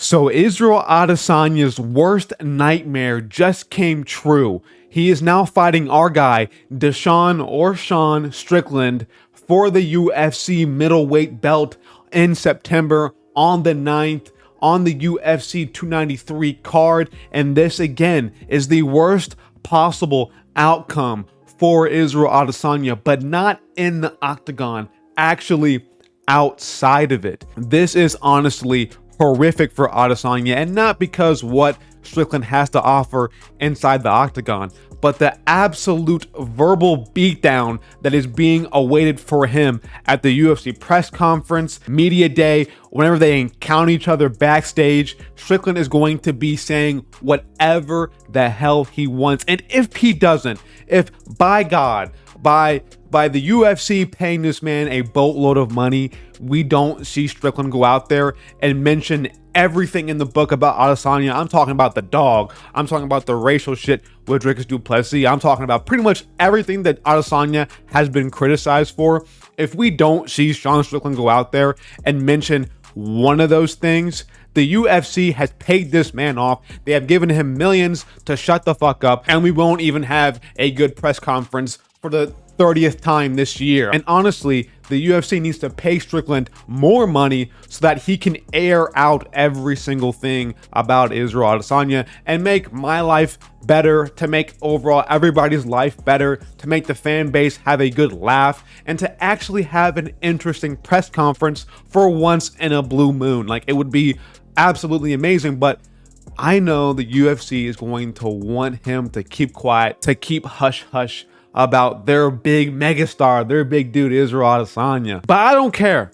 So Israel Adesanya's worst nightmare just came true. He is now fighting our guy, Sean Strickland, for the UFC middleweight belt in September on the 9th on the UFC 293 card. And this again is the worst possible outcome for Israel Adesanya, but not in the octagon, actually outside of it. This is honestly horrific for Adesanya, and not because what Strickland has to offer inside the octagon, but the absolute verbal beatdown that is being awaited for him at the UFC press conference, media day, whenever they encounter each other backstage. Strickland is going to be saying whatever the hell he wants. And if he doesn't, if by God, by the UFC paying this man a boatload of money, we don't see Strickland go out there and mention everything in the book about Adesanya. I'm talking about the dog. I'm talking about the racial shit with Dricus du Plessis. I'm talking about pretty much everything that Adesanya has been criticized for. If we don't see Sean Strickland go out there and mention one of those things, the UFC has paid this man off. They have given him millions to shut the fuck up, and we won't even have a good press conference for the 30th time this year. And honestly, the UFC needs to pay Strickland more money so that he can air out every single thing about Israel Adesanya and make my life better, to make overall everybody's life better, to make the fan base have a good laugh, and to actually have an interesting press conference for once in a blue moon. Like, it would be absolutely amazing, but I know the UFC is going to want him to keep quiet, to keep hush-hush about their big megastar, their big dude, Israel Adesanya. But I don't care.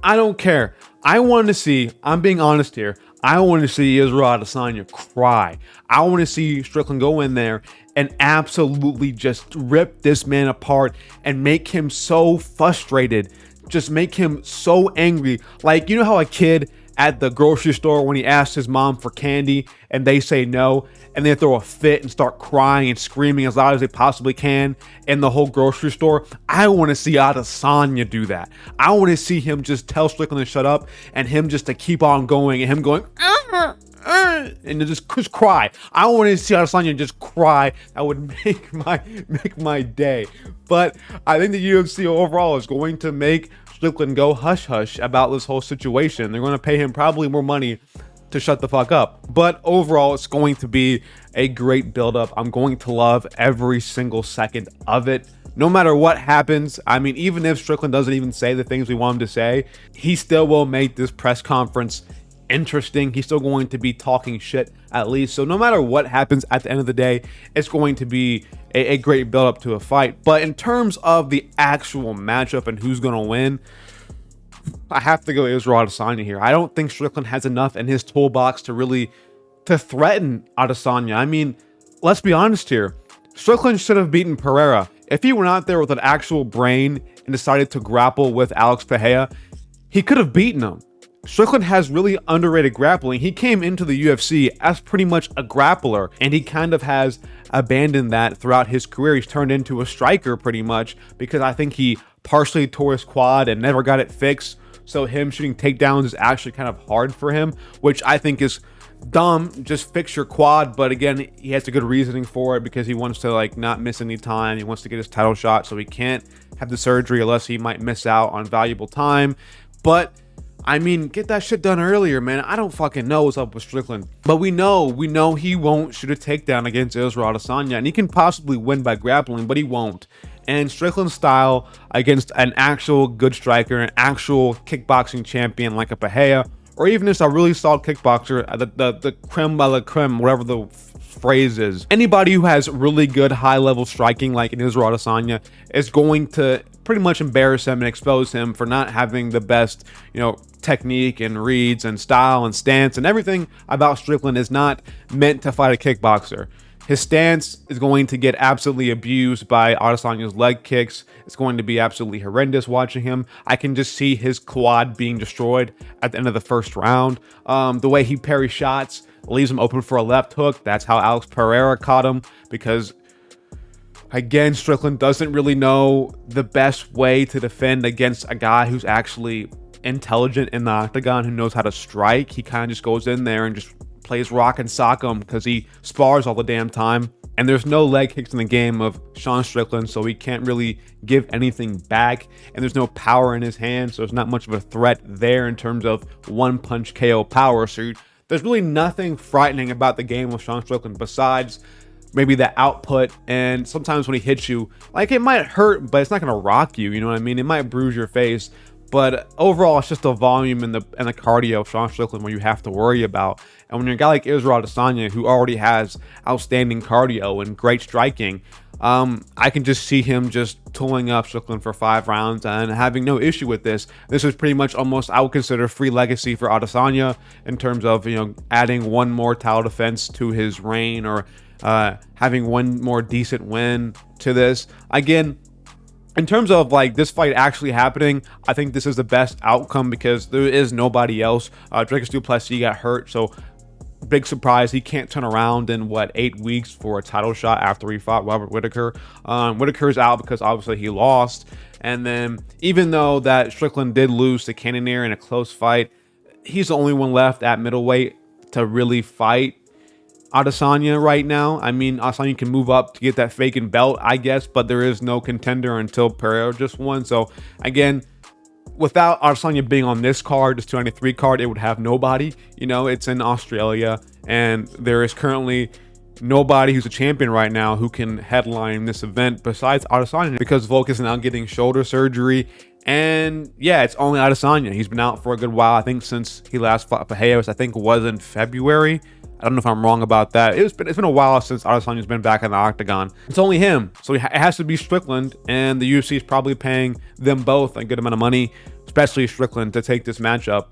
I don't care. I want to see, I'm being honest here, I want to see Israel Adesanya cry. I want to see Strickland go in there and absolutely just rip this man apart and make him so frustrated, just make him so angry. Like, you know how a kid at the grocery store, when he asks his mom for candy and they say no, and they throw a fit and start crying and screaming as loud as they possibly can in the whole grocery store? I want to see Adesanya do that. I want to see him just tell Strickland to shut up, and him just to keep on going, and him going and just cry. I want to see Adesanya just cry. That would make my day. But I think the UFC overall is going to make Strickland go hush hush about this whole situation. They're going to pay him probably more money to shut the fuck up. But overall, it's going to be a great buildup. I'm going to love every single second of it. No matter what happens, I mean, even if Strickland doesn't even say the things we want him to say, he still will make this press conference interesting. He's still going to be talking shit at least. So no matter what happens at the end of the day, it's going to be a great build up to a fight. But in terms of the actual matchup and who's going to win, I have to go Israel Adesanya here. I don't think Strickland has enough in his toolbox to threaten Adesanya. I mean, let's be honest here. Strickland should have beaten Pereira. If he went out there with an actual brain and decided to grapple with Alex Pereira, he could have beaten him. Strickland has really underrated grappling. He came into the UFC as pretty much a grappler, and he kind of has abandoned that throughout his career. He's turned into a striker pretty much, because I think he partially tore his quad and never got it fixed. So him shooting takedowns is actually kind of hard for him, which I think is dumb. Just fix your quad. But again, he has a good reasoning for it, because he wants to not miss any time. He wants to get his title shot, so he can't have the surgery unless he might miss out on valuable time. But I mean, get that shit done earlier, man. I don't fucking know what's up with Strickland. But we know he won't shoot a takedown against Israel Adesanya, and he can possibly win by grappling, but he won't. And Strickland's style against an actual good striker, an actual kickboxing champion like a Pereira, or even just a really solid kickboxer, the creme de la creme, whatever the phrase is. Anybody who has really good high-level striking like in Israel Adesanya is going to pretty much embarrass him and expose him for not having the best, technique and reads and style and stance, and everything about Strickland is not meant to fight a kickboxer. His stance is going to get absolutely abused by Adesanya's leg kicks. It's going to be absolutely horrendous watching him. I can just see his quad being destroyed at the end of the first round. The way he parries shots, leaves him open for a left hook. That's how Alex Pereira caught him, because again, Strickland doesn't really know the best way to defend against a guy who's actually intelligent in the octagon, who knows how to strike. He kind of just goes in there and just plays rock and sock him because he spars all the damn time. And there's no leg kicks in the game of Sean Strickland, so he can't really give anything back. And there's no power in his hands, so there's not much of a threat there in terms of one-punch KO power. So there's really nothing frightening about the game of Sean Strickland besides maybe the output. And sometimes when he hits you, like, it might hurt, but it's not going to rock you. You know what I mean? It might bruise your face. But overall, it's just the volume and the cardio of Sean Strickland where you have to worry about. And when you're a guy like Israel Adesanya, who already has outstanding cardio and great striking, I can just see him just tooling up Strickland for 5 rounds and having no issue with this. This is pretty much almost, I would consider, free legacy for Adesanya in terms of, you know, adding one more title defense to his reign, or having one more decent win to this. Again, in terms of like this fight actually happening, I think this is the best outcome because there is nobody else. Dricus du Plessis got hurt, so big surprise. He can't turn around in 8 weeks for a title shot after he fought Robert Whittaker. Whittaker's out because obviously he lost. And then even though that Strickland did lose to Cannonier in a close fight, he's the only one left at middleweight to really fight Adesanya right now. I mean, Adesanya can move up to get that vacant belt, I guess, but there is no contender until Pereira just won. So again, without Adesanya being on this card, this 293 card, it would have nobody. You know, it's in Australia, and there is currently nobody who's a champion right now who can headline this event besides Adesanya, because Volk is now getting shoulder surgery. And yeah, it's only Adesanya. He's been out for a good while. I think since he last fought Pajeos, I think it was in February. I don't know if I'm wrong about that. It's been a while since Adesanya's been back in the octagon. It's only him, so it has to be Strickland, and the UFC is probably paying them both a good amount of money, especially Strickland, to take this matchup.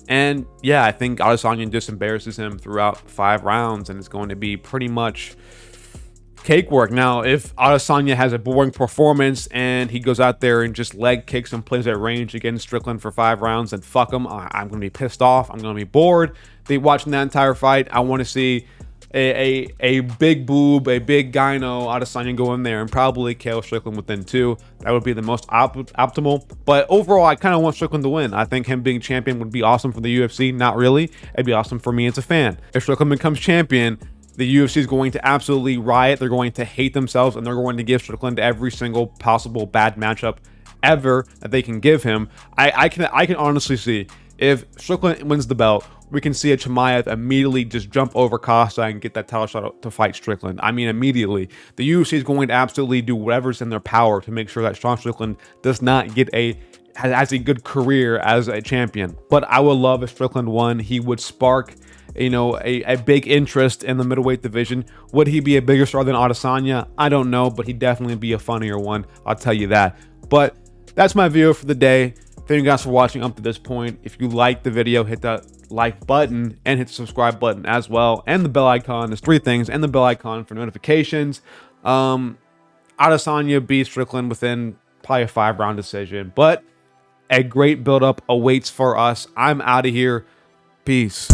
And yeah, I think Adesanya just embarrasses him throughout 5 rounds, and it's going to be pretty much cakewalk. Now, if Adesanya has a boring performance and he goes out there and just leg kicks and plays at range against Strickland for 5 rounds, then fuck him. I'm going to be pissed off. I'm going to be bored. Watching that entire fight, I want to see a big boob, a big gyno Adesanya go in there and probably KO Strickland within 2. That would be the most optimal. But overall, I kind of want Strickland to win. I think him being champion would be awesome for the UFC. Not really. It'd be awesome for me as a fan. If Strickland becomes champion, the UFC is going to absolutely riot. They're going to hate themselves, and they're going to give Strickland every single possible bad matchup ever that they can give him. I can honestly see, if Strickland wins the belt, we can see a Chimaev immediately just jump over Costa and get that title shot to fight Strickland. I mean, immediately. The UFC is going to absolutely do whatever's in their power to make sure that Sean Strickland does not get has a good career as a champion. But I would love if Strickland won. He would spark, you know, a big interest in the middleweight division. Would he be a bigger star than Adesanya? I don't know, but he'd definitely be a funnier one. I'll tell you that. But that's my video for the day. Thank you guys for watching up to this point. If you liked the video, hit that like button and hit the subscribe button as well, and the bell icon. There's 3 things, and the bell icon for notifications. Adesanya beat Strickland within probably a 5-round decision, but a great build-up awaits for us. I'm out of here. Peace.